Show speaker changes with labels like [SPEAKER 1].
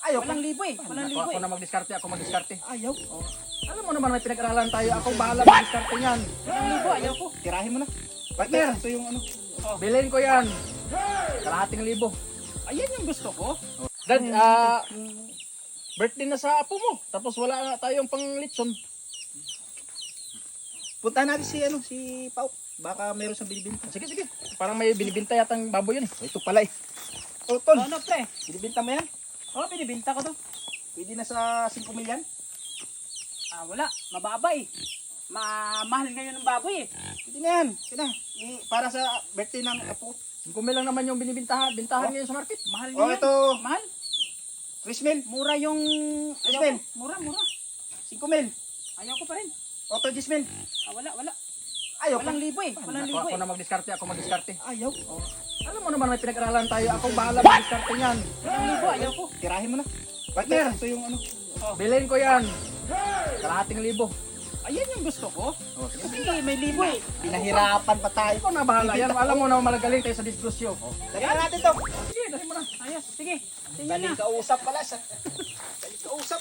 [SPEAKER 1] Ayaw
[SPEAKER 2] Walang libo eh. Walang libo
[SPEAKER 3] Ako
[SPEAKER 2] eh.
[SPEAKER 3] na magdiskarte, ako magdiskarte.
[SPEAKER 1] Ayaw.
[SPEAKER 3] Oh. Alam mo naman may pinag-aralan tayo, ako bahala magdiskarte niyan.
[SPEAKER 2] Walang libo, ayaw ko.
[SPEAKER 1] Tirahin mo na. Partner, ito yung ano.
[SPEAKER 3] Bilhin ko yan. Kalahating libo.
[SPEAKER 2] Ayan yung gusto ko.
[SPEAKER 3] Dad, birthday na sa apo mo. Tapos wala na tayong panglitson.
[SPEAKER 1] Puntahan natin si ano, si Pau. Baka meron sa binibinta.
[SPEAKER 3] Sige, sige. Parang may binibinta yatang baboy yun eh.
[SPEAKER 1] Ito pala eh. Oh, Tol,
[SPEAKER 2] Ano pre?
[SPEAKER 1] binibinta mo yan?
[SPEAKER 2] Oh, binibinta ko to.
[SPEAKER 1] Pwede na sa 5 milyan?
[SPEAKER 2] Wala. Mababa eh. Mahal ngayon ng baboy eh.
[SPEAKER 1] Pwede na yan. Pwede na. Para sa birthday ng apo.
[SPEAKER 3] 5 mil lang naman yung binibintahan ngayon sa market.
[SPEAKER 2] Mahal
[SPEAKER 1] Oh,
[SPEAKER 2] ngayon.
[SPEAKER 1] ito.
[SPEAKER 2] Mahal.
[SPEAKER 1] 3 mil.
[SPEAKER 2] Mura yung... Ayaw
[SPEAKER 1] Ismail.
[SPEAKER 2] ko. Mura, mura.
[SPEAKER 1] 5 mil.
[SPEAKER 2] Ayaw ko pa rin.
[SPEAKER 1] Oto 10 mil.
[SPEAKER 2] Wala, wala.
[SPEAKER 1] Ayaw
[SPEAKER 2] Walang libo eh. Walang libo
[SPEAKER 3] Ako
[SPEAKER 2] eh.
[SPEAKER 3] na magdiskarte, ako magdiskarte.
[SPEAKER 1] Ayaw.
[SPEAKER 3] Oh. Alam mo naman may pinag-aralan tayo, ako bahala magdiskarte niyan.
[SPEAKER 2] Walang libo, ayaw ko.
[SPEAKER 1] Tirahin mo na. Partner, ito yung ano.
[SPEAKER 3] Bilhin ko yan. Kalahating libo.
[SPEAKER 2] Ayan yung gusto ko.
[SPEAKER 3] Oh, sige.
[SPEAKER 2] Kasi may libo eh.
[SPEAKER 1] Pinahirapan pa tayo.
[SPEAKER 3] Ikaw na bahala yan. Alam mo na malagaling tayo sa diskusyo.
[SPEAKER 1] Dali na natin to.
[SPEAKER 3] Sige, dali mo na.
[SPEAKER 2] Ayos, sige. Tingnan na.
[SPEAKER 1] Daling kausap pala. Daling kausap.